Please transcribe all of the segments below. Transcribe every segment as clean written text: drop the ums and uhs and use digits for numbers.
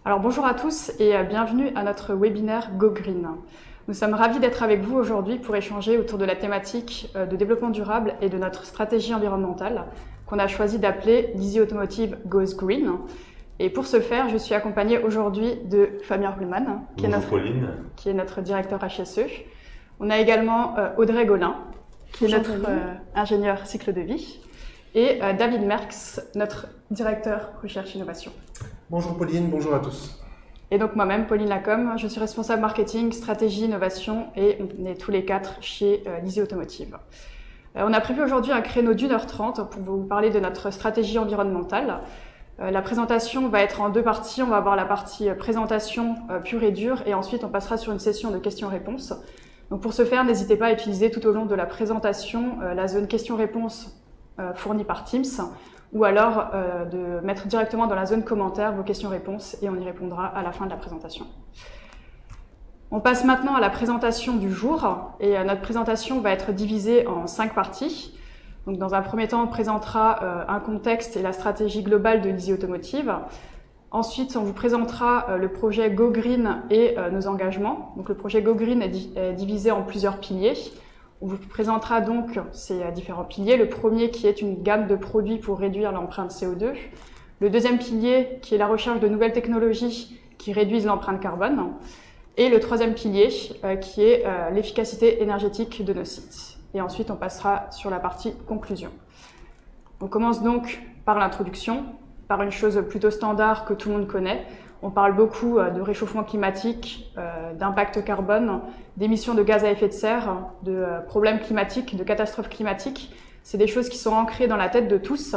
Alors bonjour à tous et bienvenue à notre webinaire Go Green. Nous sommes ravis d'être avec vous aujourd'hui pour échanger autour de la thématique de développement durable et de notre stratégie environnementale qu'on a choisi d'appeler l'Easy Automotive Goes Green. Et pour ce faire, je suis accompagnée aujourd'hui de Fabien Ruhlmann, qui est notre directeur HSE. On a également Audrey Golin, qui est notre ingénieur cycle de vie, et David Merckx, notre directeur recherche-innovation. Bonjour Pauline, bonjour à tous. Et donc moi-même, Pauline Lacombe, je suis responsable marketing, stratégie, innovation et on est tous les quatre chez l'Easy Automotive. On a prévu aujourd'hui un créneau d'1h30 pour vous parler de notre stratégie environnementale. La présentation va être en deux parties. On va avoir la partie présentation pure et dure et ensuite on passera sur une session de questions-réponses. Donc pour ce faire, n'hésitez pas à utiliser tout au long de la présentation la zone questions-réponses fournie par Teams ou alors de mettre directement dans la zone commentaires vos questions-réponses et on y répondra à la fin de la présentation. On passe maintenant à la présentation du jour et notre présentation va être divisée en 5 parties. Donc dans un premier temps, on présentera un contexte et la stratégie globale de l'Easy Automotive. Ensuite, on vous présentera le projet Go Green et nos engagements. Donc le projet Go Green est divisé en plusieurs piliers. On vous présentera donc ces différents piliers. Le premier qui est une gamme de produits pour réduire l'empreinte CO2. Le deuxième pilier qui est la recherche de nouvelles technologies qui réduisent l'empreinte carbone. Et le troisième pilier qui est l'efficacité énergétique de nos sites. Et ensuite, on passera sur la partie conclusion. On commence donc par l'introduction, par une chose plutôt standard que tout le monde connaît. On parle beaucoup de réchauffement climatique, d'impact carbone, d'émissions de gaz à effet de serre, de problèmes climatiques, de catastrophes climatiques. C'est des choses qui sont ancrées dans la tête de tous.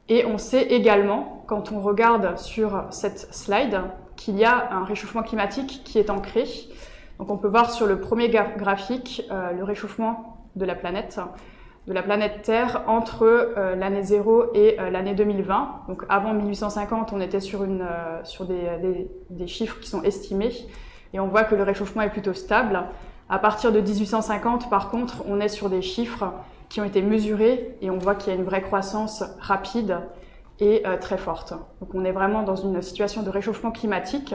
Et on sait également, quand on regarde sur cette slide, qu'il y a un réchauffement climatique qui est ancré. Donc on peut voir sur le premier graphique le réchauffement de la planète Terre entre l'année 0 et l'année 2020. Donc avant 1850, on était sur des chiffres qui sont estimés et on voit que le réchauffement est plutôt stable. À partir de 1850, par contre, on est sur des chiffres qui ont été mesurés et on voit qu'il y a une vraie croissance rapide et très forte. Donc on est vraiment dans une situation de réchauffement climatique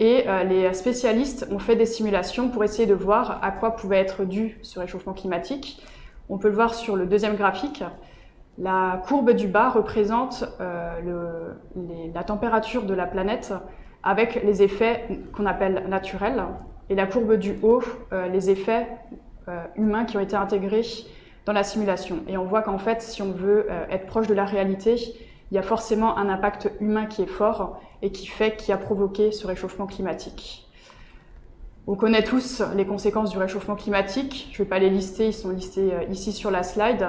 et les spécialistes ont fait des simulations pour essayer de voir à quoi pouvait être dû ce réchauffement climatique. On peut le voir sur le deuxième graphique. La courbe du bas représente la température de la planète avec les effets qu'on appelle naturels. Et la courbe du haut, les effets humains qui ont été intégrés dans la simulation. Et on voit qu'en fait, si on veut être proche de la réalité, il y a forcément un impact humain qui est fort et qui a provoqué ce réchauffement climatique. On connaît tous les conséquences du réchauffement climatique. Je ne vais pas les lister, ils sont listés ici sur la slide.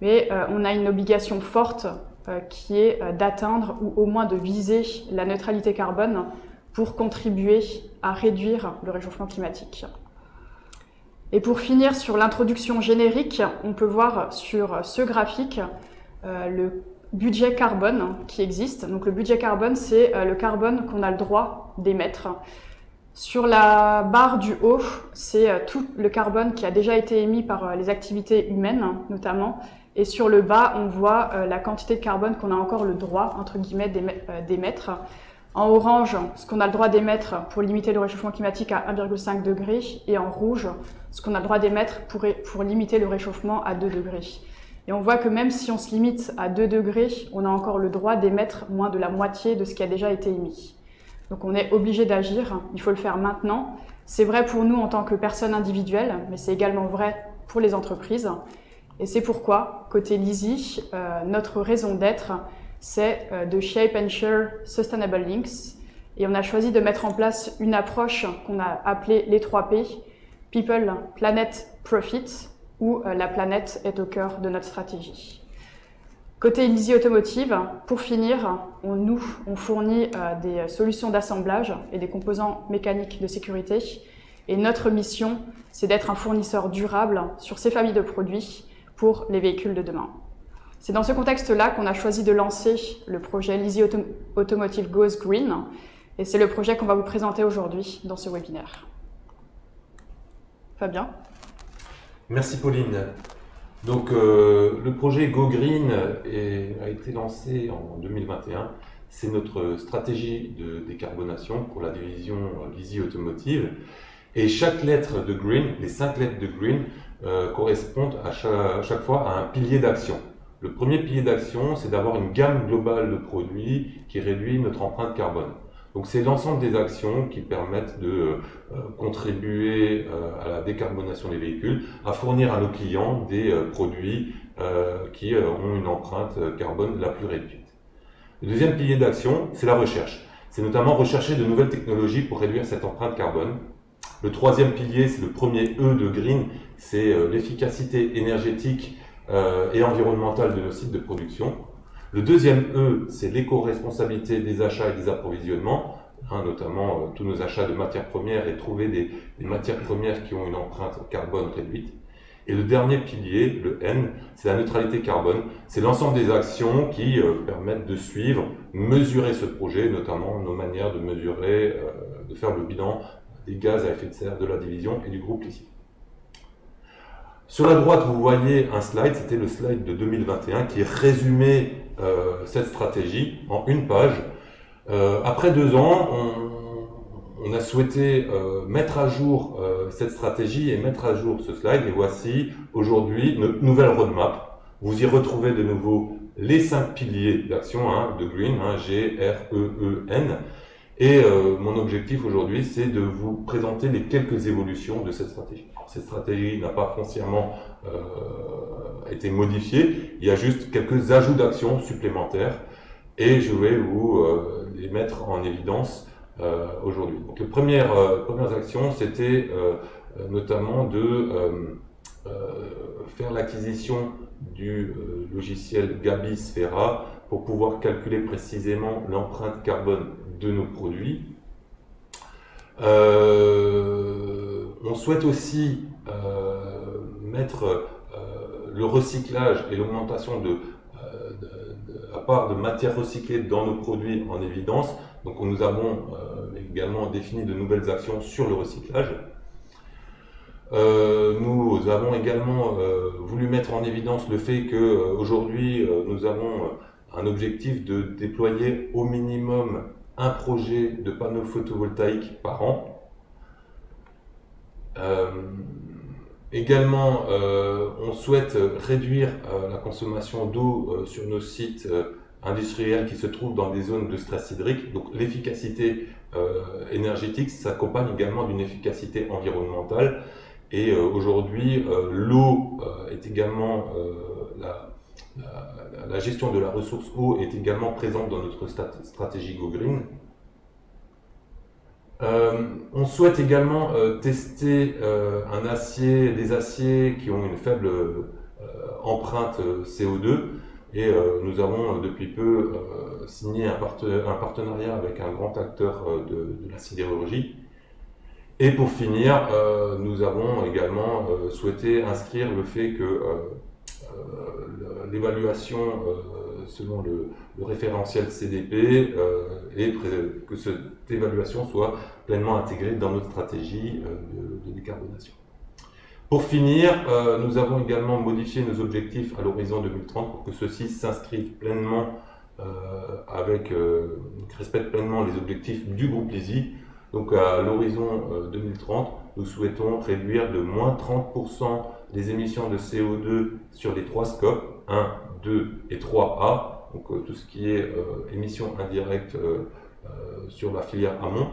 Mais on a une obligation forte qui est d'atteindre ou au moins de viser la neutralité carbone pour contribuer à réduire le réchauffement climatique. Et pour finir sur l'introduction générique, on peut voir sur ce graphique le budget carbone qui existe. Donc le budget carbone, c'est le carbone qu'on a le droit d'émettre. Sur la barre du haut, c'est tout le carbone qui a déjà été émis par les activités humaines, notamment. Et sur le bas, on voit la quantité de carbone qu'on a encore le droit, entre guillemets, d'émettre. En orange, ce qu'on a le droit d'émettre pour limiter le réchauffement climatique à 1,5 degré. Et en rouge, ce qu'on a le droit d'émettre pour limiter le réchauffement à 2 degrés. Et on voit que même si on se limite à 2 degrés, on a encore le droit d'émettre moins de la moitié de ce qui a déjà été émis. Donc on est obligé d'agir, il faut le faire maintenant. C'est vrai pour nous en tant que personnes individuelles, mais c'est également vrai pour les entreprises. Et c'est pourquoi, côté LEASY, notre raison d'être, c'est de Shape and Share Sustainable Links. Et on a choisi de mettre en place une approche qu'on a appelée les 3 P, People, Planet, Profit, où la planète est au cœur de notre stratégie. Côté Easy Automotive, pour finir, on fournit des solutions d'assemblage et des composants mécaniques de sécurité. Et notre mission, c'est d'être un fournisseur durable sur ces familles de produits pour les véhicules de demain. C'est dans ce contexte-là qu'on a choisi de lancer le projet Easy Automotive Goes Green. Et c'est le projet qu'on va vous présenter aujourd'hui dans ce webinaire. Fabien ? Merci Pauline. Donc le projet Go Green a été lancé en 2021 c'est notre stratégie de décarbonation pour la division Lizzie Automotive. Et chaque lettre de Green, les 5 lettres de Green, correspondent à chaque fois à un pilier d'action. Le premier pilier d'action, c'est d'avoir une gamme globale de produits qui réduit notre empreinte carbone. Donc c'est l'ensemble des actions qui permettent de contribuer à la décarbonation des véhicules, à fournir à nos clients des produits qui ont une empreinte carbone la plus réduite. Le deuxième pilier d'action, c'est la recherche. C'est notamment rechercher de nouvelles technologies pour réduire cette empreinte carbone. Le troisième pilier, c'est le premier E de Green, c'est l'efficacité énergétique et environnementale de nos sites de production. Le deuxième E, c'est l'éco-responsabilité des achats et des approvisionnements, notamment tous nos achats de matières premières et trouver des matières premières qui ont une empreinte carbone réduite. Et le dernier pilier, le N, c'est la neutralité carbone. C'est l'ensemble des actions qui permettent de suivre, mesurer ce projet, notamment nos manières de mesurer, de faire le bilan des gaz à effet de serre de la division et du groupe Lizzie. Sur la droite, vous voyez un slide, c'était le slide de 2021 qui résumait cette stratégie en une page. Après 2 ans, on a souhaité mettre à jour cette stratégie et mettre à jour ce slide. Et voici aujourd'hui notre nouvelle roadmap. Vous y retrouvez de nouveau les 5 piliers d'action de Green, G, R, E, E, N. Et mon objectif aujourd'hui, c'est de vous présenter les quelques évolutions de cette stratégie. Alors, cette stratégie n'a pas foncièrement été modifiée, il y a juste quelques ajouts d'actions supplémentaires et je vais vous les mettre en évidence aujourd'hui. Donc les premières actions, c'était notamment de faire l'acquisition du logiciel Gabi Sphera pour pouvoir calculer précisément l'empreinte carbone de nos produits. On souhaite aussi mettre le recyclage et l'augmentation de la part de matières recyclées dans nos produits en évidence. Donc nous avons également défini de nouvelles actions sur le recyclage. Nous avons également voulu mettre en évidence le fait qu'aujourd'hui nous avons un objectif de déployer au minimum un projet de panneaux photovoltaïques par an. Également, on souhaite réduire la consommation d'eau sur nos sites industriels qui se trouvent dans des zones de stress hydrique. Donc l'efficacité énergétique s'accompagne également d'une efficacité environnementale. Et aujourd'hui, l'eau est également la gestion de la ressource eau est également présente dans notre stratégie Go Green. On souhaite également tester des aciers qui ont une faible empreinte CO2 et nous avons depuis peu signé un partenariat avec un grand acteur de la sidérurgie. Et pour finir, nous avons également souhaité inscrire le fait que l'évaluation selon le référentiel CDP et que cette évaluation soit pleinement intégrée dans notre stratégie de décarbonation. Pour finir, nous avons également modifié nos objectifs à l'horizon 2030 pour que ceux-ci s'inscrivent pleinement qui respectent pleinement les objectifs du groupe Lizzie. Donc à l'horizon 2030, nous souhaitons réduire de moins 30% les émissions de CO2 sur les 3 scopes, 1, 2 et 3A, donc tout ce qui est émissions indirectes sur la filière amont.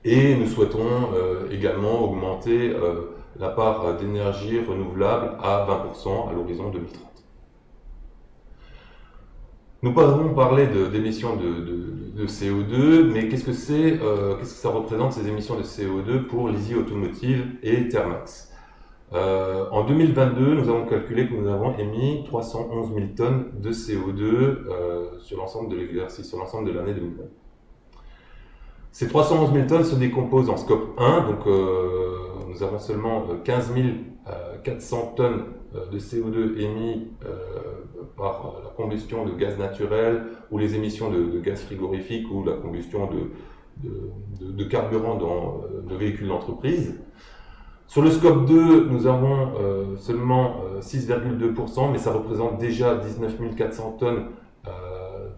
Et nous souhaitons également augmenter la part d'énergie renouvelable à 20% à l'horizon 2030. Nous avons parlé d'émissions de CO2, mais qu'est-ce que ça représente ces émissions de CO2 pour Lizzie Automotive et Thermax? En 2022, nous avons calculé que nous avons émis 311 000 tonnes de CO2 sur l'ensemble de l'exercice, sur l'ensemble de l'année 2020. Ces 311 000 tonnes se décomposent en scope 1, donc nous avons seulement 15 400 tonnes de CO2 émis par la combustion de gaz naturel ou les émissions de gaz frigorifique ou la combustion de carburant dans le véhicule d'entreprise. Sur le scope 2, nous avons seulement 6,2%, mais ça représente déjà 19 400 tonnes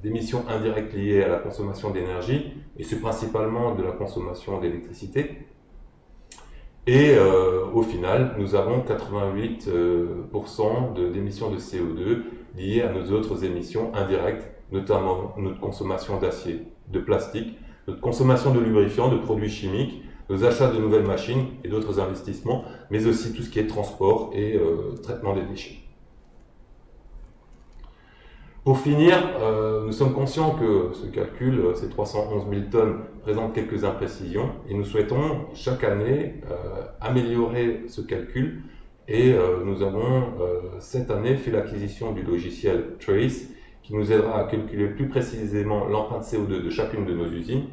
d'émissions indirectes liées à la consommation d'énergie, et c'est principalement de la consommation d'électricité. Et au final, nous avons 88% d'émissions de CO2 liées à nos autres émissions indirectes, notamment notre consommation d'acier, de plastique, notre consommation de lubrifiants, de produits chimiques, nos achats de nouvelles machines et d'autres investissements, mais aussi tout ce qui est transport et traitement des déchets. Pour finir, nous sommes conscients que ce calcul, ces 311 000 tonnes, présente quelques imprécisions et nous souhaitons chaque année améliorer ce calcul et nous avons cette année fait l'acquisition du logiciel Trace qui nous aidera à calculer plus précisément l'empreinte CO2 de chacune de nos usines,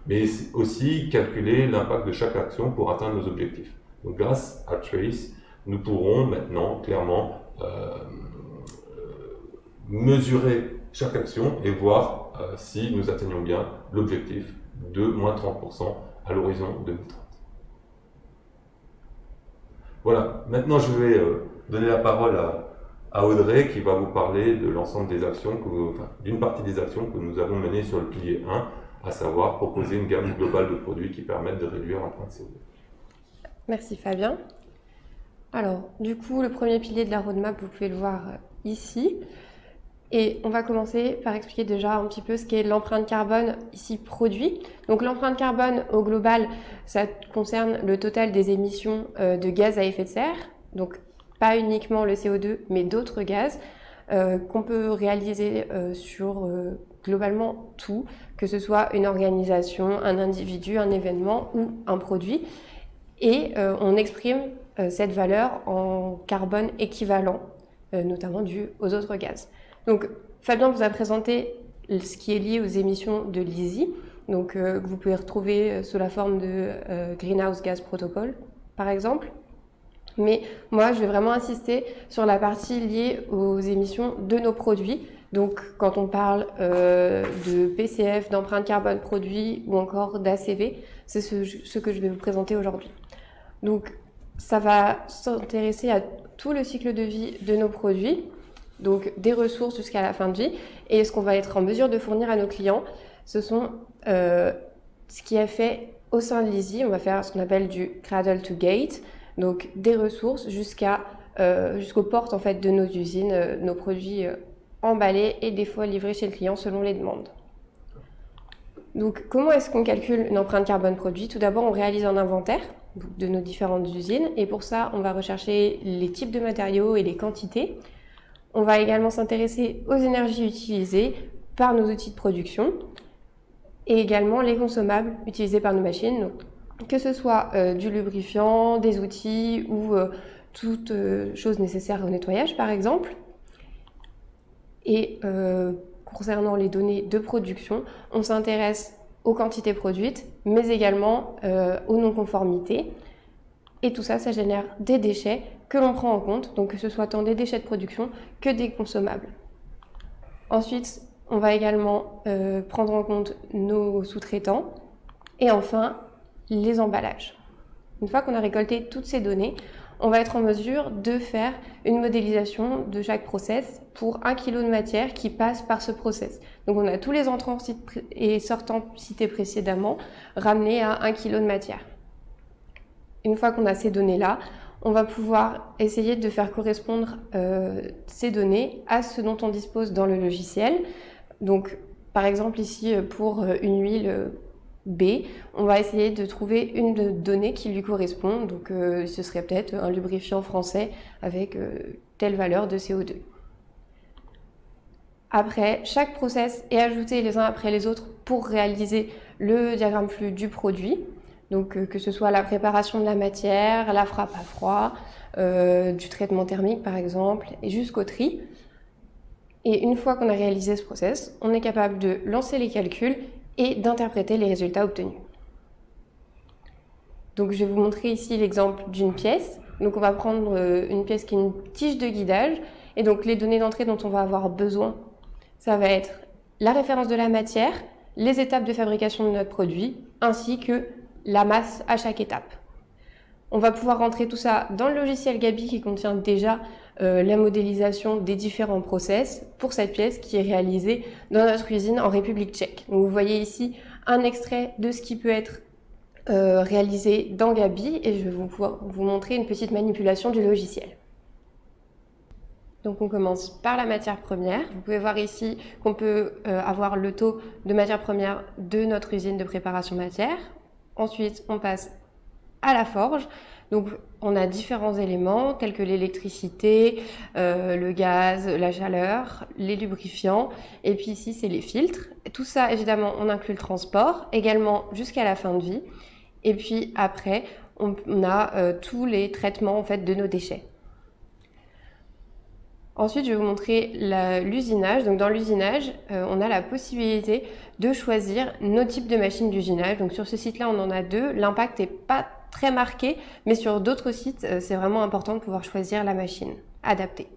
mais aussi calculer l'impact de chaque action pour atteindre nos objectifs. Donc grâce à Trace, nous pourrons maintenant clairement mesurer chaque action et voir si nous atteignons bien l'objectif de moins 30% à l'horizon 2030. Voilà, maintenant je vais donner la parole à Audrey qui va vous parler de l'ensemble des actions, d'une partie des actions que nous avons menées sur le pilier 1, à savoir proposer une gamme globale de produits qui permettent de réduire l'empreinte CO2. Merci Fabien. Alors, du coup, le premier pilier de la roadmap, vous pouvez le voir ici. Et on va commencer par expliquer déjà un petit peu ce qu'est l'empreinte carbone ici produit. Donc l'empreinte carbone au global, ça concerne le total des émissions de gaz à effet de serre, donc pas uniquement le CO2, mais d'autres gaz qu'on peut réaliser sur globalement tout, que ce soit une organisation, un individu, un événement ou un produit. Et on exprime cette valeur en carbone équivalent, notamment dû aux autres gaz. Donc, Fabien vous a présenté ce qui est lié aux émissions de l'ISI, donc que vous pouvez retrouver sous la forme de Greenhouse Gas Protocol, par exemple. Mais moi, je vais vraiment insister sur la partie liée aux émissions de nos produits. Donc, quand on parle de PCF, d'empreinte carbone produit ou encore d'ACV, c'est ce que je vais vous présenter aujourd'hui. Donc, ça va s'intéresser à tout le cycle de vie de nos produits, donc des ressources jusqu'à la fin de vie. Et ce qu'on va être en mesure de fournir à nos clients, ce sont ce qui est fait au sein de l'ISI. On va faire ce qu'on appelle du cradle to gate, donc des ressources jusqu'aux portes en fait, de nos usines, nos produits emballés et des fois livrés chez le client selon les demandes. Donc comment est-ce qu'on calcule une empreinte carbone produit? Tout d'abord, on réalise un inventaire de nos différentes usines et pour ça, on va rechercher les types de matériaux et les quantités. On va également s'intéresser aux énergies utilisées par nos outils de production et également les consommables utilisés par nos machines, donc, que ce soit du lubrifiant, des outils ou toute chose nécessaire au nettoyage par exemple. Et concernant les données de production, on s'intéresse aux quantités produites, mais également aux non-conformités. Et tout ça, ça génère des déchets que l'on prend en compte, donc que ce soit tant des déchets de production que des consommables. Ensuite, on va également prendre en compte nos sous-traitants et enfin les emballages. Une fois qu'on a récolté toutes ces données, on va être en mesure de faire une modélisation de chaque process pour 1 kg de matière qui passe par ce process. Donc on a tous les entrants et sortants cités précédemment ramenés à 1 kg de matière. Une fois qu'on a ces données-là, on va pouvoir essayer de faire correspondre ces données à ce dont on dispose dans le logiciel. Donc, par exemple, ici, pour une huile B, on va essayer de trouver une donnée qui lui correspond. Donc, ce serait peut-être un lubrifiant français avec telle valeur de CO2. Après, chaque process est ajouté les uns après les autres pour réaliser le diagramme flux du produit. Donc que ce soit la préparation de la matière, la frappe à froid, du traitement thermique par exemple, et jusqu'au tri. Et une fois qu'on a réalisé ce process, on est capable de lancer les calculs et d'interpréter les résultats obtenus. Donc je vais vous montrer ici l'exemple d'une pièce. Donc on va prendre une pièce qui est une tige de guidage, et donc les données d'entrée dont on va avoir besoin, ça va être la référence de la matière, les étapes de fabrication de notre produit, ainsi que la masse à chaque étape. On va pouvoir rentrer tout ça dans le logiciel Gabi qui contient déjà la modélisation des différents process pour cette pièce qui est réalisée dans notre usine en République tchèque. Donc, vous voyez ici un extrait de ce qui peut être réalisé dans Gabi et je vais vous montrer une petite manipulation du logiciel. Donc on commence par la matière première. Vous pouvez voir ici qu'on peut avoir le taux de matière première de notre usine de préparation matière. Ensuite, on passe à la forge. Donc on a différents éléments tels que l'électricité, le gaz, la chaleur, les lubrifiants. Et puis ici, c'est les filtres. Tout ça, évidemment, on inclut le transport, également jusqu'à la fin de vie. Et puis après, on a tous les traitements en fait, de nos déchets. Ensuite, je vais vous montrer l'usinage. Donc, dans l'usinage, on a la possibilité de choisir nos types de machines d'usinage. Donc, sur ce site-là, on en a 2. L'impact n'est pas très marqué, mais sur d'autres sites, c'est vraiment important de pouvoir choisir la machine adaptée.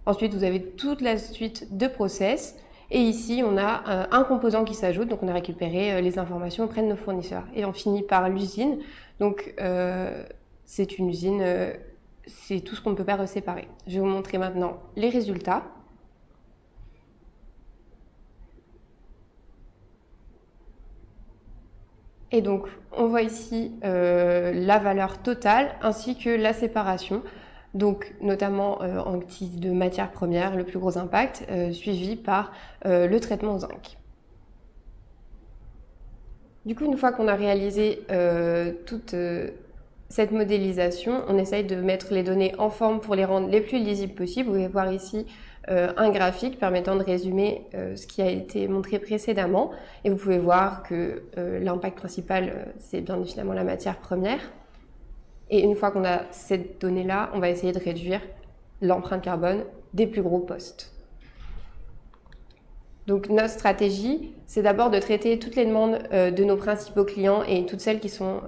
Ensuite, vous avez toute la suite de process. Et ici, on a un composant qui s'ajoute. Donc, on a récupéré les informations auprès de nos fournisseurs. Et on finit par l'usine. Donc, c'est une usine... c'est tout ce qu'on ne peut pas séparer. Je vais vous montrer maintenant les résultats. Et donc, on voit ici la valeur totale ainsi que la séparation. Donc, notamment en titre de matière première, le plus gros impact, suivi par le traitement au zinc. Du coup, une fois qu'on a réalisé toute cette modélisation, on essaye de mettre les données en forme pour les rendre les plus lisibles possibles. Vous pouvez voir ici un graphique permettant de résumer ce qui a été montré précédemment. Et vous pouvez voir que l'impact principal, c'est bien évidemment la matière première. Et une fois qu'on a cette donnée-là, on va essayer de réduire l'empreinte carbone des plus gros postes. Donc notre stratégie, c'est d'abord de traiter toutes les demandes de nos principaux clients et toutes celles qui sont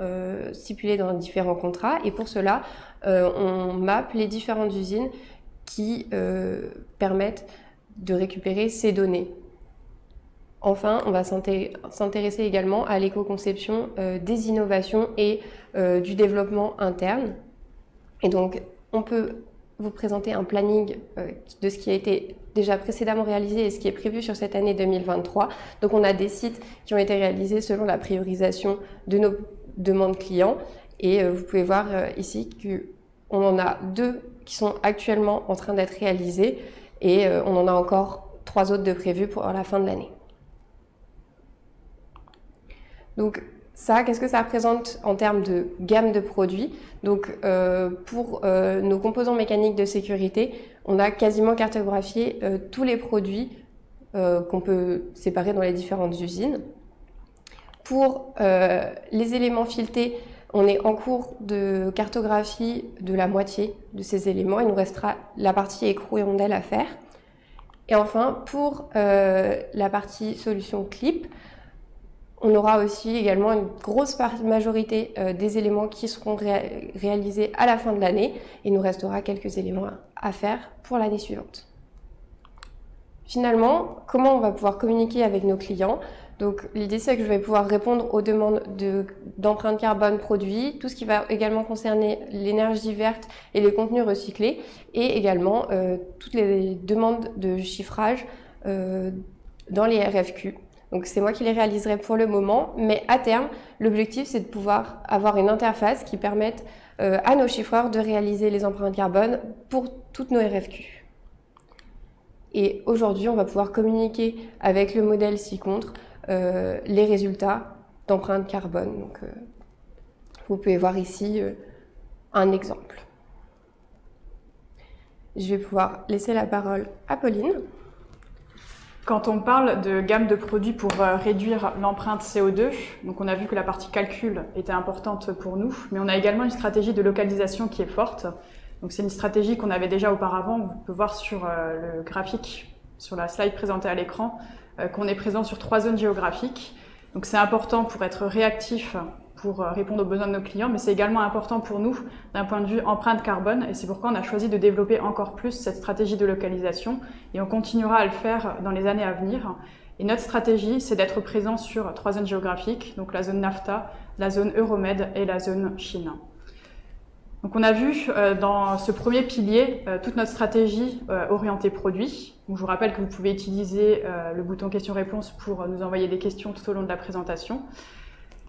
stipulées dans différents contrats. Et pour cela, on mappe les différentes usines qui permettent de récupérer ces données. Enfin, on va s'intéresser également à l'éco-conception des innovations et du développement interne. Et donc, on peut vous présenter un planning de ce qui a été déjà précédemment réalisé et ce qui est prévu sur cette année 2023. Donc on a des sites qui ont été réalisés selon la priorisation de nos demandes clients et vous pouvez voir ici qu'on en a 2 qui sont actuellement en train d'être réalisés et on en a encore 3 autres de prévus pour la fin de l'année. Donc ça, qu'est-ce que ça représente en termes de gamme de produits? Donc, pour nos composants mécaniques de sécurité, on a quasiment cartographié tous les produits qu'on peut séparer dans les différentes usines. Pour les éléments filetés, on est en cours de cartographie de la moitié de ces éléments. Il nous restera la partie écrou et rondelle à faire. Et enfin, pour la partie solution clip, on aura aussi également une grosse majorité des éléments qui seront réalisés à la fin de l'année. Il nous restera quelques éléments à faire pour l'année suivante. Finalement, comment on va pouvoir communiquer avec nos clients? Donc l'idée, c'est que je vais pouvoir répondre aux demandes d'empreinte carbone produit, tout ce qui va également concerner l'énergie verte et les contenus recyclés, et également toutes les demandes de chiffrage dans les RFQ. Donc c'est moi qui les réaliserai pour le moment, mais à terme, l'objectif c'est de pouvoir avoir une interface qui permette à nos chiffreurs de réaliser les empreintes carbone pour toutes nos RFQ. Et aujourd'hui, on va pouvoir communiquer avec le modèle ci-contre les résultats d'empreintes carbone. Donc, vous pouvez voir ici un exemple. Je vais pouvoir laisser la parole à Pauline. Quand on parle de gamme de produits pour réduire l'empreinte CO2, donc on a vu que la partie calcul était importante pour nous, mais on a également une stratégie de localisation qui est forte. Donc c'est une stratégie qu'on avait déjà auparavant. Vous pouvez voir sur le graphique, sur la slide présentée à l'écran, qu'on est présent sur 3 zones géographiques. Donc c'est important pour être réactif, pour répondre aux besoins de nos clients, mais c'est également important pour nous d'un point de vue empreinte carbone, et c'est pourquoi on a choisi de développer encore plus cette stratégie de localisation, et on continuera à le faire dans les années à venir. Et notre stratégie, c'est d'être présent sur 3 zones géographiques, donc la zone NAFTA, la zone Euromed et la zone Chine. Donc on a vu dans ce premier pilier toute notre stratégie orientée produit. Donc, je vous rappelle que vous pouvez utiliser le bouton questions-réponses pour nous envoyer des questions tout au long de la présentation.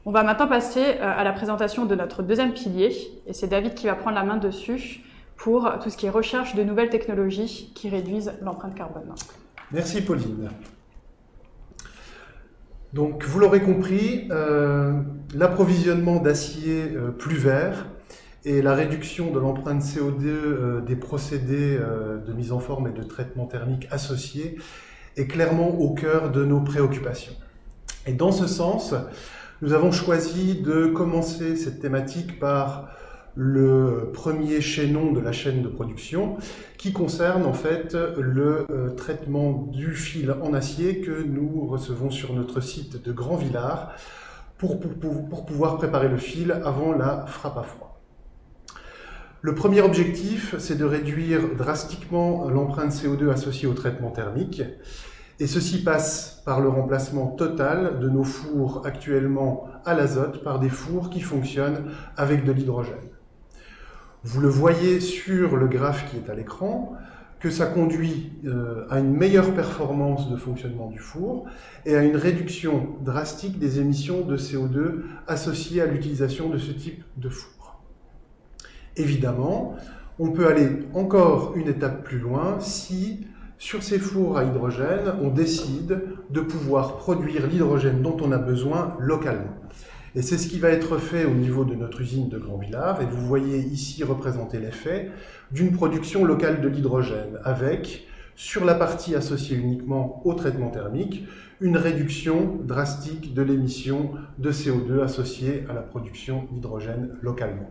On va maintenant passer à la présentation de notre deuxième pilier, et c'est David qui va prendre la main dessus pour tout ce qui est recherche de nouvelles technologies qui réduisent l'empreinte carbone. Merci Pauline. Donc vous l'aurez compris, l'approvisionnement d'acier plus vert et la réduction de l'empreinte CO2 des procédés de mise en forme et de traitement thermique associés est clairement au cœur de nos préoccupations. Et dans ce sens, nous avons choisi de commencer cette thématique par le premier chaînon de la chaîne de production qui concerne en fait le traitement du fil en acier que nous recevons sur notre site de Grand-Villard pour pouvoir préparer le fil avant la frappe à froid. Le premier objectif, c'est de réduire drastiquement l'empreinte CO2 associée au traitement thermique. Et ceci passe par le remplacement total de nos fours actuellement à l'azote par des fours qui fonctionnent avec de l'hydrogène. Vous le voyez sur le graphe qui est à l'écran, que ça conduit à une meilleure performance de fonctionnement du four et à une réduction drastique des émissions de CO2 associées à l'utilisation de ce type de four. Évidemment, on peut aller encore une étape plus loin si, sur ces fours à hydrogène, on décide de pouvoir produire l'hydrogène dont on a besoin localement. Et c'est ce qui va être fait au niveau de notre usine de Grand-Villard, et vous voyez ici représenter l'effet d'une production locale de l'hydrogène, avec, sur la partie associée uniquement au traitement thermique, une réduction drastique de l'émission de CO2 associée à la production d'hydrogène localement.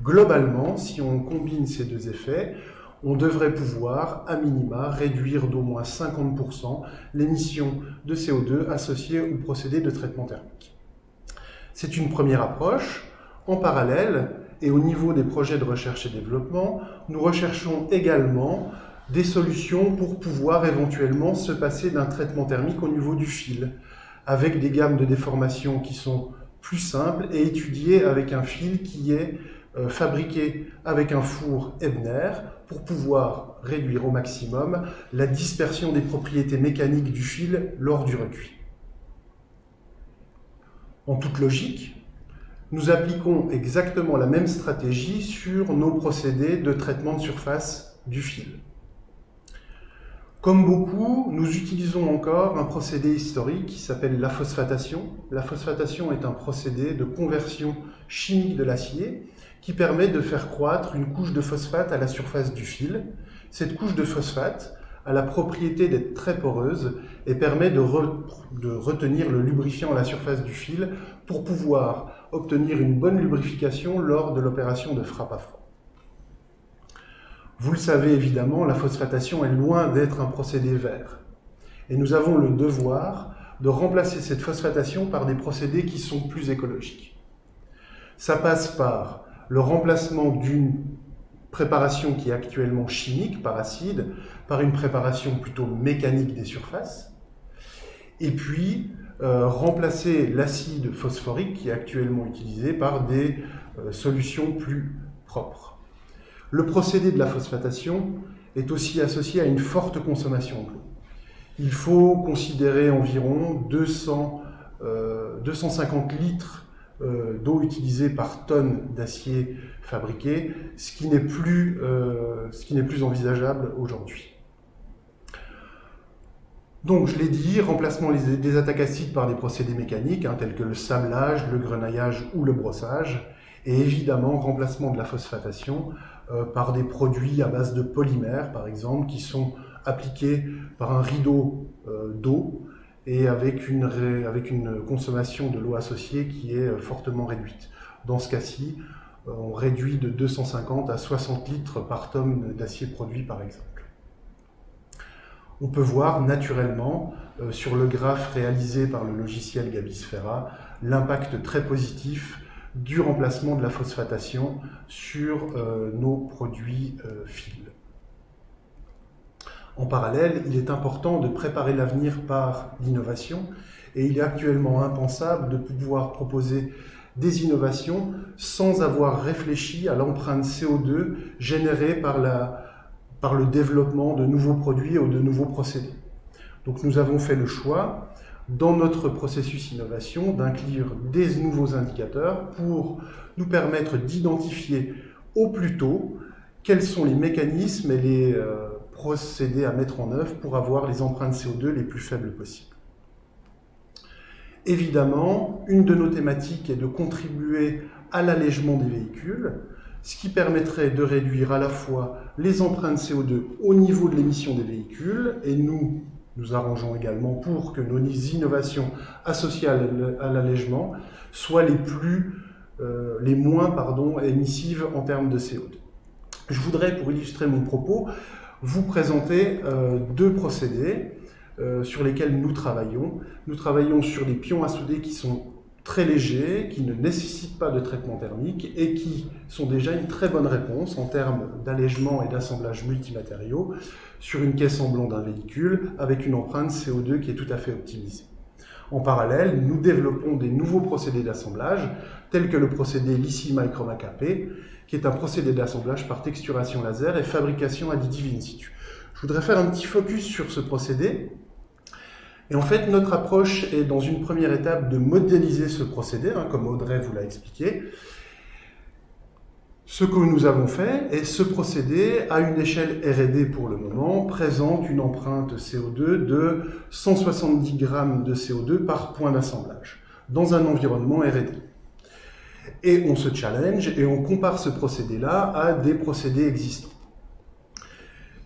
Globalement, si on combine ces deux effets, on devrait pouvoir, à minima, réduire d'au moins 50% l'émission de CO2 associée au procédé de traitement thermique. C'est une première approche. En parallèle, et au niveau des projets de recherche et développement, nous recherchons également des solutions pour pouvoir éventuellement se passer d'un traitement thermique au niveau du fil, avec des gammes de déformation qui sont plus simples et étudiées avec un fil qui est fabriqué avec un four Ebner pour pouvoir réduire au maximum la dispersion des propriétés mécaniques du fil lors du recuit. En toute logique, nous appliquons exactement la même stratégie sur nos procédés de traitement de surface du fil. Comme beaucoup, nous utilisons encore un procédé historique qui s'appelle la phosphatation. La phosphatation est un procédé de conversion chimique de l'acier qui permet de faire croître une couche de phosphate à la surface du fil. Cette couche de phosphate a la propriété d'être très poreuse et permet de retenir le lubrifiant à la surface du fil pour pouvoir obtenir une bonne lubrification lors de l'opération de frappe à froid. Vous le savez évidemment, la phosphatation est loin d'être un procédé vert. Et nous avons le devoir de remplacer cette phosphatation par des procédés qui sont plus écologiques. Ça passe par le remplacement d'une préparation qui est actuellement chimique, par acide, par une préparation plutôt mécanique des surfaces, et puis remplacer l'acide phosphorique qui est actuellement utilisé par des solutions plus propres. Le procédé de la phosphatation est aussi associé à une forte consommation d'eau. Il faut considérer environ 250 litres d'eau utilisée par tonne d'acier fabriqué, ce qui n'est plus envisageable aujourd'hui. Donc, je l'ai dit, remplacement des attaques acides par des procédés mécaniques, tels que le sablage, le grenaillage ou le brossage, et évidemment, remplacement de la phosphatation par des produits à base de polymères, par exemple, qui sont appliqués par un rideau d'eau, et avec une consommation de l'eau associée qui est fortement réduite. Dans ce cas-ci, on réduit de 250 à 60 litres par tonne d'acier produit, par exemple. On peut voir naturellement, sur le graphe réalisé par le logiciel Gabisphera, l'impact très positif du remplacement de la phosphatation sur nos produits fils. En parallèle, il est important de préparer l'avenir par l'innovation et il est actuellement impensable de pouvoir proposer des innovations sans avoir réfléchi à l'empreinte CO2 générée par le développement de nouveaux produits ou de nouveaux procédés. Donc nous avons fait le choix, dans notre processus innovation, d'inclure des nouveaux indicateurs pour nous permettre d'identifier au plus tôt quels sont les mécanismes et les procédés à mettre en œuvre pour avoir les empreintes CO2 les plus faibles possibles. Évidemment, une de nos thématiques est de contribuer à l'allègement des véhicules, ce qui permettrait de réduire à la fois les empreintes CO2 au niveau de l'émission des véhicules, et nous arrangeons également pour que nos innovations associées à l'allègement soient les moins émissives en termes de CO2. Je voudrais, pour illustrer mon propos, vous présenter deux procédés sur lesquels nous travaillons. Nous travaillons sur des pions à souder qui sont très légers, qui ne nécessitent pas de traitement thermique et qui sont déjà une très bonne réponse en termes d'allègement et d'assemblage multimatériaux sur une caisse en blanc d'un véhicule avec une empreinte CO2 qui est tout à fait optimisée. En parallèle, nous développons des nouveaux procédés d'assemblage, tels que le procédé LICI Micromac AP, qui est un procédé d'assemblage par texturation laser et fabrication additive in situ. Je voudrais faire un petit focus sur ce procédé. Et en fait, notre approche est dans une première étape de modéliser ce procédé, comme Audrey vous l'a expliqué. Ce que nous avons fait, et ce procédé, à une échelle R&D pour le moment, présente une empreinte CO2 de 170 grammes de CO2 par point d'assemblage, dans un environnement R&D. Et on se challenge et on compare ce procédé-là à des procédés existants.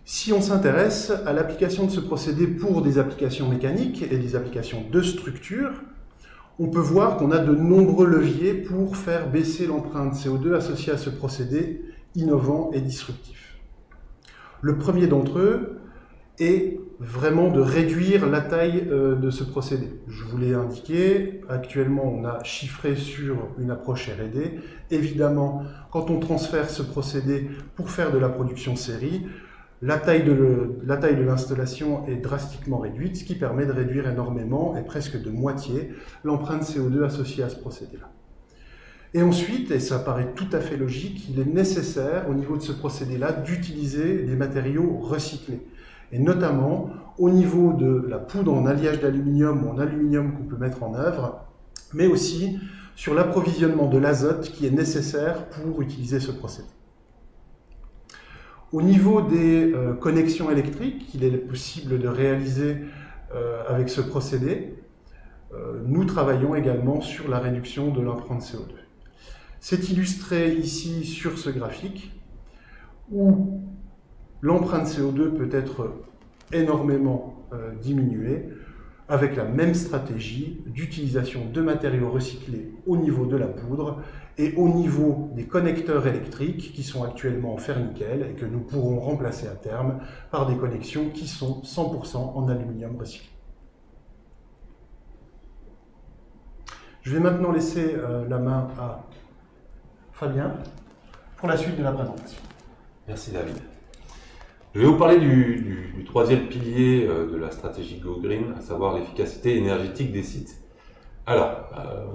Si on s'intéresse à l'application de ce procédé pour des applications mécaniques et des applications de structure, on peut voir qu'on a de nombreux leviers pour faire baisser l'empreinte CO2 associée à ce procédé innovant et disruptif. Le premier d'entre eux est vraiment de réduire la taille de ce procédé. Je vous l'ai indiqué, actuellement on a chiffré sur une approche R&D. Évidemment, quand on transfère ce procédé pour faire de la production série, la taille de l'installation est drastiquement réduite, ce qui permet de réduire énormément, et presque de moitié, l'empreinte CO2 associée à ce procédé-là. Et ensuite, et ça paraît tout à fait logique, il est nécessaire, au niveau de ce procédé-là, d'utiliser des matériaux recyclés. Et notamment, au niveau de la poudre en alliage d'aluminium ou en aluminium qu'on peut mettre en œuvre, mais aussi sur l'approvisionnement de l'azote qui est nécessaire pour utiliser ce procédé. Au niveau des connexions électriques qu'il est possible de réaliser avec ce procédé, nous travaillons également sur la réduction de l'empreinte CO2. C'est illustré ici sur ce graphique où l'empreinte CO2 peut être énormément diminuée avec la même stratégie d'utilisation de matériaux recyclés au niveau de la poudre et au niveau des connecteurs électriques qui sont actuellement en fer-nickel et que nous pourrons remplacer à terme par des connexions qui sont 100% en aluminium recyclé. Je vais maintenant laisser la main à Fabien pour la suite de la présentation. Merci David. Je vais vous parler du troisième pilier de la stratégie Go Green, à savoir l'efficacité énergétique des sites. Alors,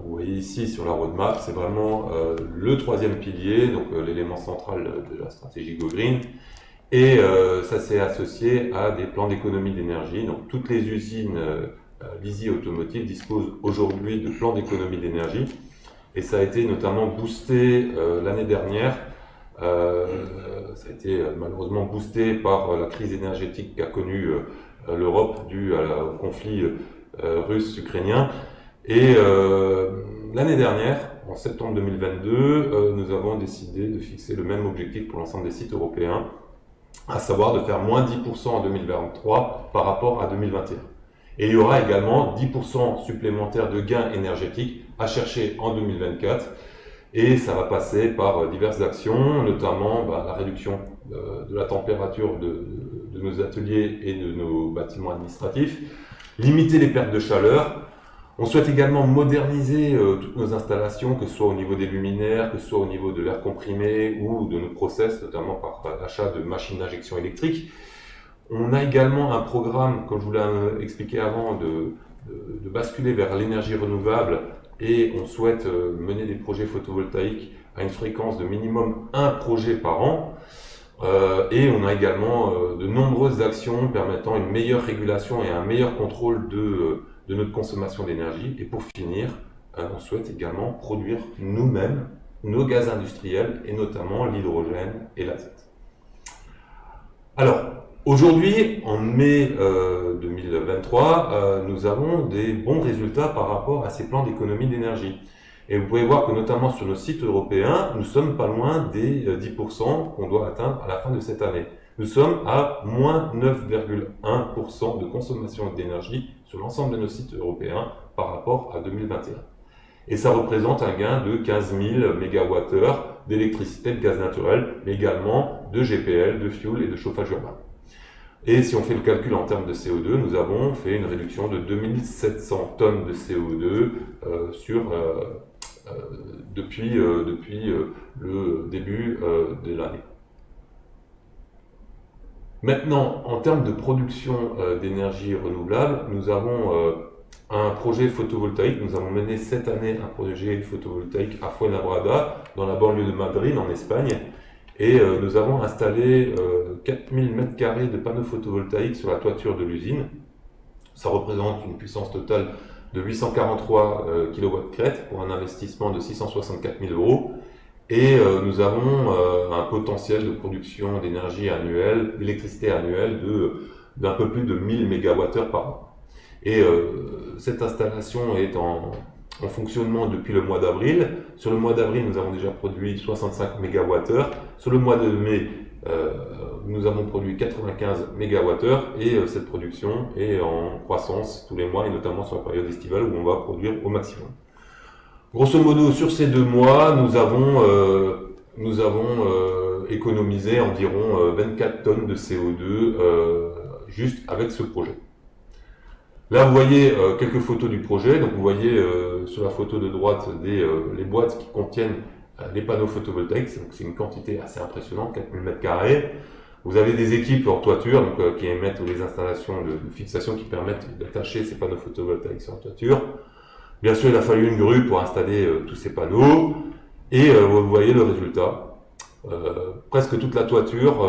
vous voyez ici sur la roadmap, c'est vraiment le troisième pilier, donc l'élément central de la stratégie Go Green. Et ça s'est associé à des plans d'économie d'énergie. Donc toutes les usines LISI Automotive disposent aujourd'hui de plans d'économie d'énergie. Et ça a été notamment boosté l'année dernière. Ça a été malheureusement boosté par la crise énergétique qu'a connue l'Europe due au conflit russe-ukrainien. Et l'année dernière, en septembre 2022, nous avons décidé de fixer le même objectif pour l'ensemble des sites européens, à savoir de faire moins 10% en 2023 par rapport à 2021. Et il y aura également 10% supplémentaires de gains énergétiques à chercher en 2024. Et ça va passer par diverses actions, notamment la réduction de la température de nos ateliers et de nos bâtiments administratifs, limiter les pertes de chaleur. On souhaite également moderniser toutes nos installations, que ce soit au niveau des luminaires, que ce soit au niveau de l'air comprimé ou de nos process, notamment par l'achat de machines d'injection électrique. On a également un programme, comme je vous l'ai expliqué avant, de basculer vers l'énergie renouvelable et on souhaite mener des projets photovoltaïques à une fréquence de minimum un projet par an. Et on a également de nombreuses actions permettant une meilleure régulation et un meilleur contrôle de notre consommation d'énergie. Et pour finir, on souhaite également produire nous-mêmes nos gaz industriels, et notamment l'hydrogène et l'azote. Alors, aujourd'hui, en mai 2023, nous avons des bons résultats par rapport à ces plans d'économie d'énergie. Et vous pouvez voir que notamment sur nos sites européens, nous sommes pas loin des 10% qu'on doit atteindre à la fin de cette année. Nous sommes à moins 9,1% de consommation d'énergie sur l'ensemble de nos sites européens par rapport à 2021. Et ça représente un gain de 15 000 MWh d'électricité, de gaz naturel, mais également de GPL, de fuel et de chauffage urbain. Et si on fait le calcul en termes de CO2, nous avons fait une réduction de 2700 tonnes de CO2 depuis le début de l'année. Maintenant, en termes de production d'énergie renouvelable, nous avons un projet photovoltaïque. Nous avons mené cette année un projet photovoltaïque à Fuenlabrada, dans la banlieue de Madrid, en Espagne. Et nous avons installé 4000 m² de panneaux photovoltaïques sur la toiture de l'usine. Ça représente une puissance totale de 843 kW pour un investissement de 664 000 €. Et nous avons un potentiel de production d'énergie annuelle, d'électricité annuelle d'un peu plus de 1000 MWh par an. Et cette installation est en fonctionnement depuis le mois d'avril. Sur le mois d'avril, nous avons déjà produit 65 MWh. Sur le mois de mai, nous avons produit 95 MWh et cette production est en croissance tous les mois et notamment sur la période estivale où on va produire au maximum. Grosso modo, sur ces 2 mois, nous avons économisé environ 24 tonnes de CO2 juste avec ce projet. Là, vous voyez quelques photos du projet. Donc, vous voyez sur la photo de droite les boîtes qui contiennent les panneaux photovoltaïques. C'est une quantité assez impressionnante, 4000 m². Vous avez des équipes en toiture qui émettent les installations de fixation qui permettent d'attacher ces panneaux photovoltaïques sur la toiture. Bien sûr, il a fallu une grue pour installer tous ces panneaux. Et vous voyez le résultat. Presque toute la toiture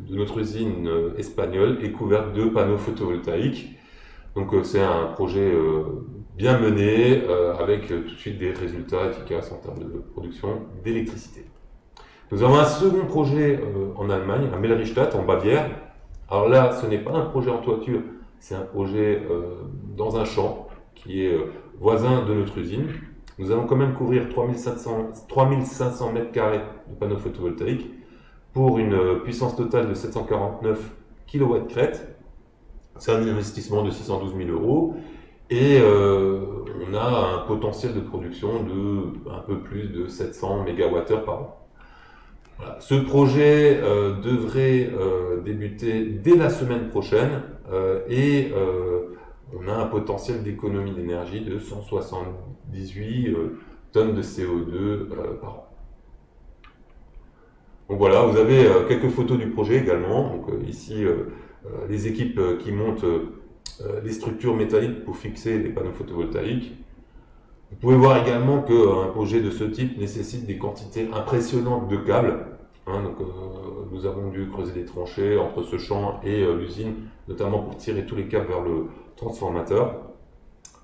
de notre usine espagnole est couverte de panneaux photovoltaïques. Donc c'est un projet bien mené avec tout de suite des résultats efficaces en termes de production d'électricité. Nous avons un second projet en Allemagne, à Mellrichstadt, en Bavière. Alors là, ce n'est pas un projet en toiture, c'est un projet dans un champ qui est voisin de notre usine. Nous allons quand même couvrir 3500 m² de panneaux photovoltaïques pour une puissance totale de 749 kW crête. C'est un investissement de 612 000 € et on a un potentiel de production de un peu plus de 700 MWh par an. Voilà. Ce projet devrait débuter dès la semaine prochaine et on a un potentiel d'économie d'énergie de 178 tonnes de CO2 par an. Donc voilà, vous avez quelques photos du projet également. Donc ici, les équipes qui montent les structures métalliques pour fixer les panneaux photovoltaïques. Vous pouvez voir également qu'un projet de ce type nécessite des quantités impressionnantes de câbles. Nous avons dû creuser des tranchées entre ce champ et l'usine, notamment pour tirer tous les câbles vers le transformateur.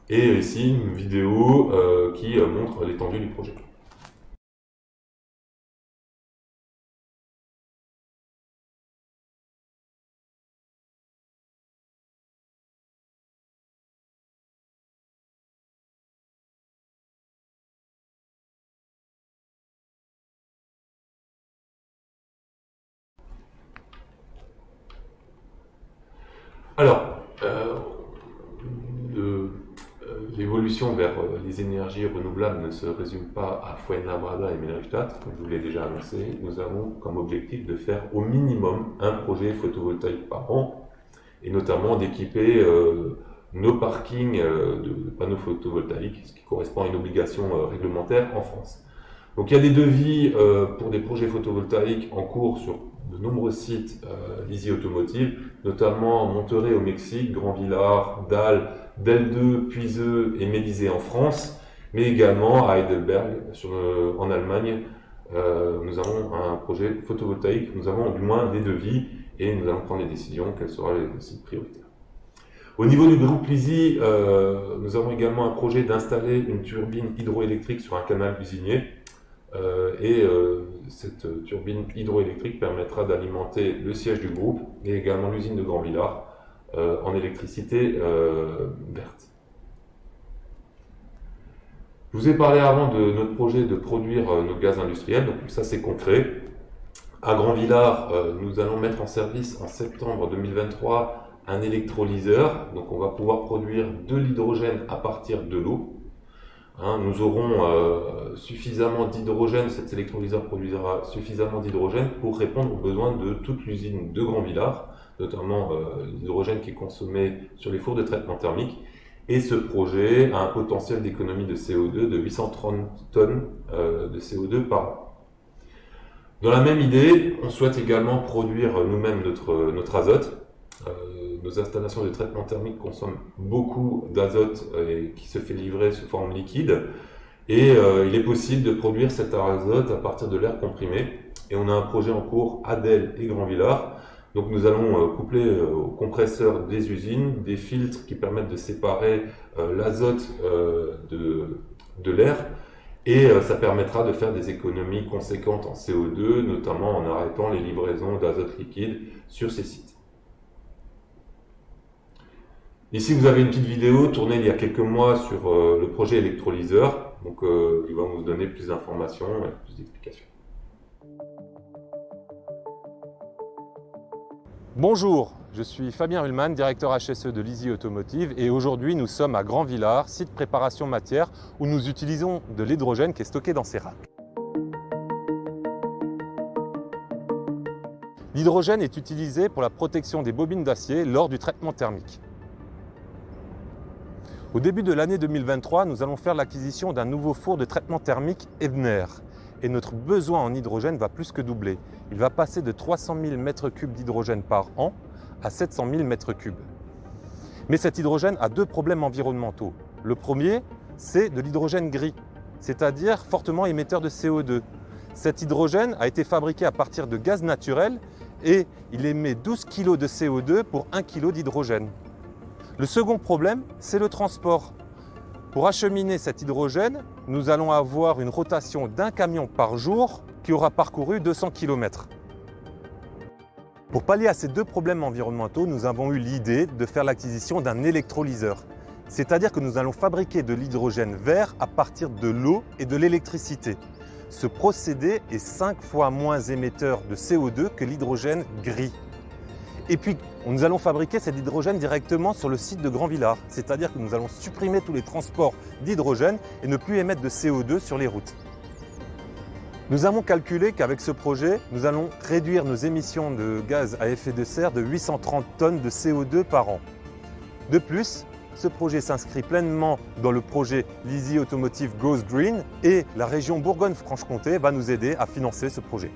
Et ici, une vidéo qui montre l'étendue du projet. Alors, l'évolution vers les énergies renouvelables ne se résume pas à Fuenlabrada et Mellrichstadt. Comme je vous l'ai déjà annoncé, nous avons comme objectif de faire au minimum un projet photovoltaïque par an, et notamment d'équiper nos parkings de panneaux photovoltaïques, ce qui correspond à une obligation réglementaire en France. Donc il y a des devis pour des projets photovoltaïques en cours sur de nombreux sites Lizzie Automotive, notamment Monterrey au Mexique, Grand-Villard, Dalle, Del2, Puiseux et Mélisée en France, mais également à Heidelberg en Allemagne. Nous avons un projet photovoltaïque, nous avons du moins des devis et nous allons prendre les décisions, quels seront les sites prioritaires. Au niveau du groupe Lizzie, nous avons également un projet d'installer une turbine hydroélectrique sur un canal usinier. Cette turbine hydroélectrique permettra d'alimenter le siège du groupe et également l'usine de Grand-Villard en électricité verte. Je vous ai parlé avant de notre projet de produire nos gaz industriels, donc ça c'est concret. À Grand-Villard, nous allons mettre en service en septembre 2023 un électrolyseur, donc on va pouvoir produire de l'hydrogène à partir de l'eau. Nous aurons suffisamment d'hydrogène, cet électrolyseur produira suffisamment d'hydrogène pour répondre aux besoins de toute l'usine de Grand-Villard, notamment l'hydrogène qui est consommé sur les fours de traitement thermique. Et ce projet a un potentiel d'économie de CO2 de 830 tonnes de CO2 par an. Dans la même idée, on souhaite également produire nous-mêmes notre azote. Nos installations de traitement thermique consomment beaucoup d'azote qui se fait livrer sous forme liquide. Et il est possible de produire cet azote à partir de l'air comprimé. Et on a un projet en cours à Delle et Grand-Villard. Donc nous allons coupler au compresseur des usines des filtres qui permettent de séparer l'azote de l'air. Et ça permettra de faire des économies conséquentes en CO2, notamment en arrêtant les livraisons d'azote liquide sur ces sites. Ici, vous avez une petite vidéo tournée il y a quelques mois sur le projet électrolyseur. Donc, il va vous donner plus d'informations et plus d'explications. Bonjour, je suis Fabien Ruhlmann, directeur HSE de Lizzie Automotive et aujourd'hui nous sommes à Grand-Villard, site préparation matière où nous utilisons de l'hydrogène qui est stocké dans ces racks. L'hydrogène est utilisé pour la protection des bobines d'acier lors du traitement thermique. Au début de l'année 2023, nous allons faire l'acquisition d'un nouveau four de traitement thermique Ebner. Et notre besoin en hydrogène va plus que doubler. Il va passer de 300 000 m3 d'hydrogène par an à 700 000 m3. Mais cet hydrogène a deux problèmes environnementaux. Le premier, c'est de l'hydrogène gris, c'est-à-dire fortement émetteur de CO2. Cet hydrogène a été fabriqué à partir de gaz naturel et il émet 12 kg de CO2 pour 1 kg d'hydrogène. Le second problème, c'est le transport. Pour acheminer cet hydrogène, nous allons avoir une rotation d'un camion par jour qui aura parcouru 200 km. Pour pallier à ces deux problèmes environnementaux, nous avons eu l'idée de faire l'acquisition d'un électrolyseur. C'est-à-dire que nous allons fabriquer de l'hydrogène vert à partir de l'eau et de l'électricité. Ce procédé est 5 fois moins émetteur de CO2 que l'hydrogène gris. Et puis, nous allons fabriquer cet hydrogène directement sur le site de Grand-Villard. C'est-à-dire que nous allons supprimer tous les transports d'hydrogène et ne plus émettre de CO2 sur les routes. Nous avons calculé qu'avec ce projet, nous allons réduire nos émissions de gaz à effet de serre de 830 tonnes de CO2 par an. De plus, ce projet s'inscrit pleinement dans le projet Lizzie Automotive Goes Green et la région Bourgogne-Franche-Comté va nous aider à financer ce projet.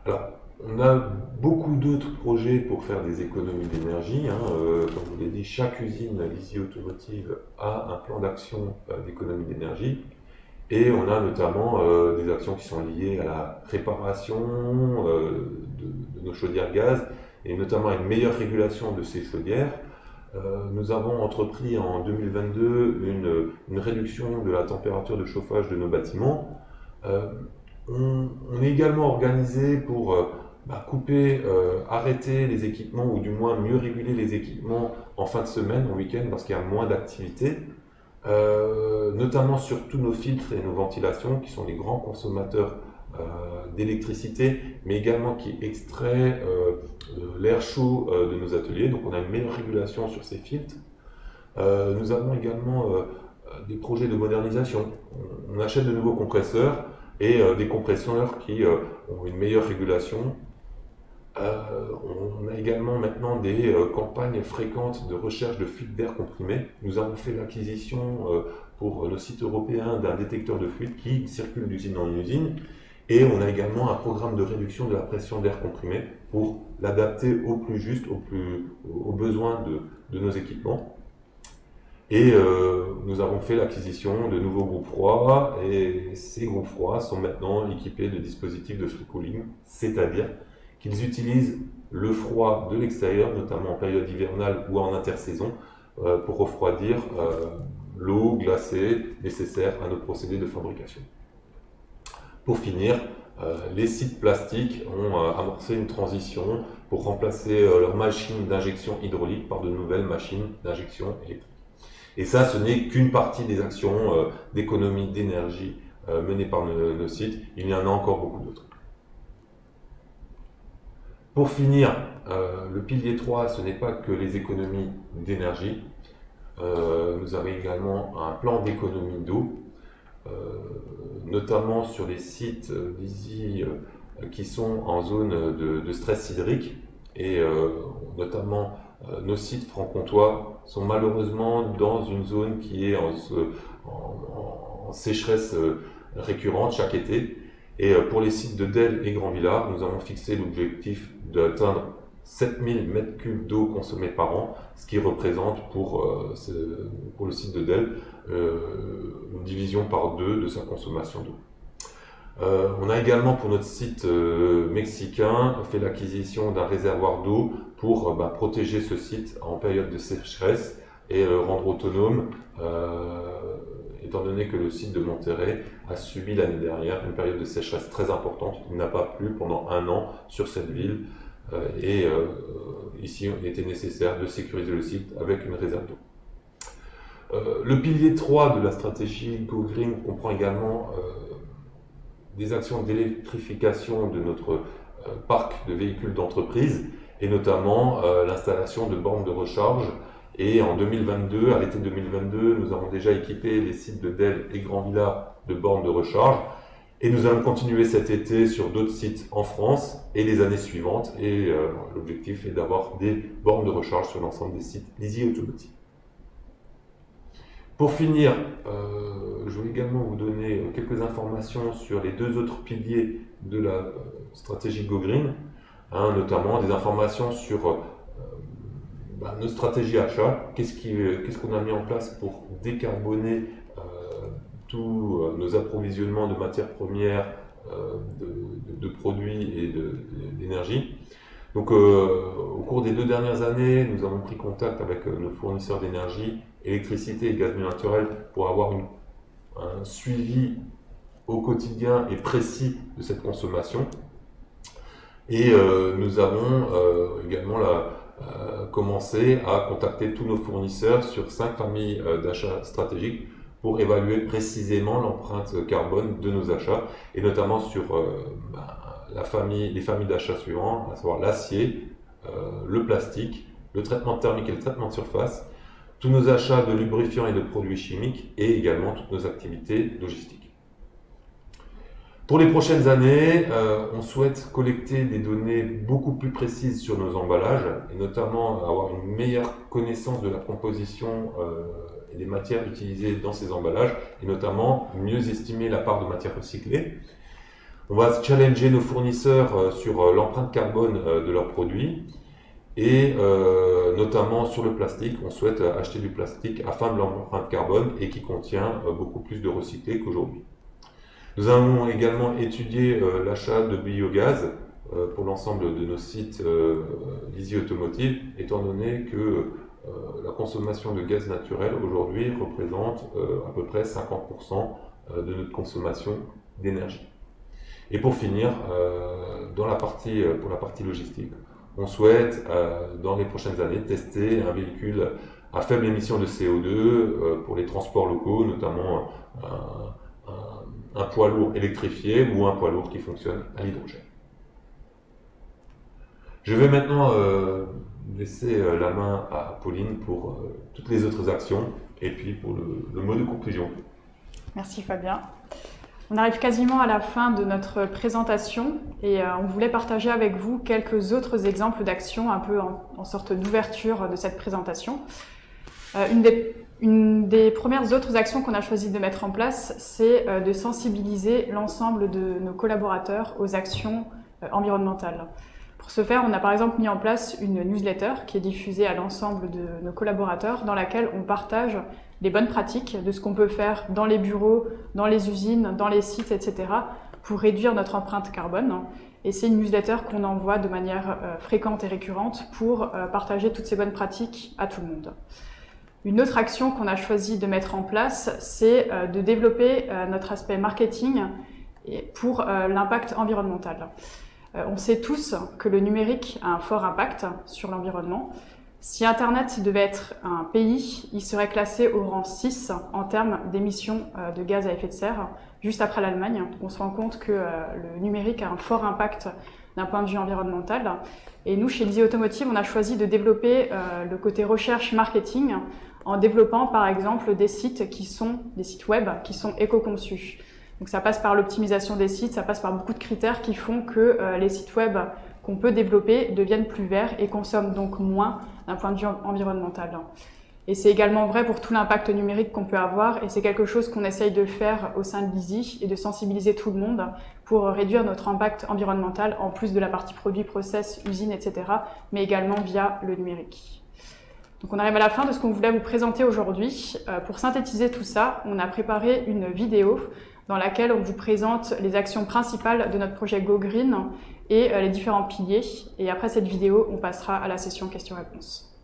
Alors, on a beaucoup d'autres projets pour faire des économies d'énergie. Comme je vous l'ai dit, chaque usine Lizzie Automotive a un plan d'action d'économie d'énergie. Et on a notamment des actions qui sont liées à la réparation de nos chaudières gaz et notamment à une meilleure régulation de ces chaudières. Nous avons entrepris en 2022 une réduction de la température de chauffage de nos bâtiments. On est également organisé pour arrêter les équipements ou du moins mieux réguler les équipements en fin de semaine, en week-end, parce qu'il y a moins d'activité. Notamment sur tous nos filtres et nos ventilations qui sont les grands consommateurs d'électricité, mais également qui extraient l'air chaud de nos ateliers. Donc on a une meilleure régulation sur ces filtres. Nous avons également des projets de modernisation. On achète de nouveaux compresseurs et des compresseurs qui ont une meilleure régulation. On a également maintenant des campagnes fréquentes de recherche de fuite d'air comprimé. Nous avons fait l'acquisition pour nos sites européens d'un détecteur de fuite qui circule d'usine en usine. Et on a également un programme de réduction de la pression d'air comprimé pour l'adapter au plus juste, aux besoins de nos équipements. Et nous avons fait l'acquisition de nouveaux groupes froids, et ces groupes froids sont maintenant équipés de dispositifs de free cooling, c'est-à-dire qu'ils utilisent le froid de l'extérieur, notamment en période hivernale ou en intersaison, pour refroidir l'eau glacée nécessaire à notre procédé de fabrication. Pour finir, les sites plastiques ont amorcé une transition pour remplacer leurs machines d'injection hydraulique par de nouvelles machines d'injection électrique. Et ça, ce n'est qu'une partie des actions d'économie d'énergie menées par nos sites. Il y en a encore beaucoup d'autres. Pour finir, le pilier 3, ce n'est pas que les économies d'énergie. Nous avons également un plan d'économie d'eau, notamment sur les sites d'ISI qui sont en zone de stress hydrique. Et notamment, nos sites franc-comtois sont malheureusement dans une zone qui est en sécheresse récurrente chaque été. Et pour les sites de Delle et Grand-Villard, nous avons fixé l'objectif d'atteindre 7000 m3 d'eau consommée par an, ce qui représente pour le site de Delle une division par 2 de sa consommation d'eau. On a également pour notre site mexicain fait l'acquisition d'un réservoir d'eau pour protéger ce site en période de sécheresse et le rendre autonome, étant donné que le site de Monterrey a subi l'année dernière une période de sécheresse très importante. Il n'a pas plu pendant 1 an sur cette ville ici il était nécessaire de sécuriser le site avec une réserve d'eau. Le pilier 3 de la stratégie Go Green comprend également des actions d'électrification de notre parc de véhicules d'entreprise et notamment l'installation de bornes de recharge. Et en 2022, à l'été 2022, nous avons déjà équipé les sites de Delle et Grand-Villard de bornes de recharge. Et nous allons continuer cet été sur d'autres sites en France et les années suivantes. Et l'objectif est d'avoir des bornes de recharge sur l'ensemble des sites Lizzie Automotive. Pour finir, je vais également vous donner quelques informations sur les 2 autres piliers de la stratégie Go Green, notamment des informations sur nos stratégies achats, qu'est-ce qu'on a mis en place pour décarboner tous nos approvisionnements de matières premières, de produits et d'énergie. Donc au cours des 2 dernières années, nous avons pris contact avec nos fournisseurs d'énergie, électricité et gaz naturel pour avoir un suivi au quotidien et précis de cette consommation. Et nous avons également commencé à contacter tous nos fournisseurs sur 5 familles d'achats stratégiques pour évaluer précisément l'empreinte carbone de nos achats, et notamment sur les familles d'achats suivantes, à savoir l'acier, le plastique, le traitement thermique et le traitement de surface, tous nos achats de lubrifiants et de produits chimiques, et également toutes nos activités logistiques. Pour les prochaines années, on souhaite collecter des données beaucoup plus précises sur nos emballages, et notamment avoir une meilleure connaissance de la composition et des matières utilisées dans ces emballages, et notamment mieux estimer la part de matières recyclées. On va challenger nos fournisseurs sur l'empreinte carbone de leurs produits, et notamment sur le plastique, on souhaite acheter du plastique à faible empreinte carbone et qui contient beaucoup plus de recyclé qu'aujourd'hui. Nous avons également étudié l'achat de biogaz pour l'ensemble de nos sites Lizzie Automotive, étant donné que la consommation de gaz naturel aujourd'hui représente à peu près 50% de notre consommation d'énergie. Et pour finir, pour la partie logistique, on souhaite dans les prochaines années tester un véhicule à faible émission de CO2 pour les transports locaux, notamment un poids lourd électrifié ou un poids lourd qui fonctionne à l'hydrogène. Je vais maintenant laisser la main à Pauline pour toutes les autres actions et puis pour le mot de conclusion. Merci Fabien. On arrive quasiment à la fin de notre présentation et on voulait partager avec vous quelques autres exemples d'actions un peu en sorte d'ouverture de cette présentation. Une des premières autres actions qu'on a choisi de mettre en place, c'est de sensibiliser l'ensemble de nos collaborateurs aux actions environnementales. Pour ce faire, on a par exemple mis en place une newsletter qui est diffusée à l'ensemble de nos collaborateurs dans laquelle on partage les bonnes pratiques de ce qu'on peut faire dans les bureaux, dans les usines, dans les sites, etc. pour réduire notre empreinte carbone. Et c'est une newsletter qu'on envoie de manière fréquente et récurrente pour partager toutes ces bonnes pratiques à tout le monde. Une autre action qu'on a choisi de mettre en place, c'est de développer notre aspect marketing pour l'impact environnemental. On sait tous que le numérique a un fort impact sur l'environnement. Si Internet devait être un pays, il serait classé au rang 6 en termes d'émissions de gaz à effet de serre, juste après l'Allemagne. On se rend compte que le numérique a un fort impact d'un point de vue environnemental. Et nous, chez Lizzie Automotive, on a choisi de développer le côté recherche-marketing en développant par exemple des sites web qui sont éco-conçus. Donc ça passe par l'optimisation des sites, ça passe par beaucoup de critères qui font que les sites web qu'on peut développer deviennent plus verts et consomment donc moins d'un point de vue environnemental. Et c'est également vrai pour tout l'impact numérique qu'on peut avoir et c'est quelque chose qu'on essaye de faire au sein de Lizzie et de sensibiliser tout le monde pour réduire notre impact environnemental en plus de la partie produit, process, usine, etc. mais également via le numérique. Donc on arrive à la fin de ce qu'on voulait vous présenter aujourd'hui. Pour synthétiser tout ça, on a préparé une vidéo dans laquelle on vous présente les actions principales de notre projet Go Green et les différents piliers. Et après cette vidéo, on passera à la session questions-réponses.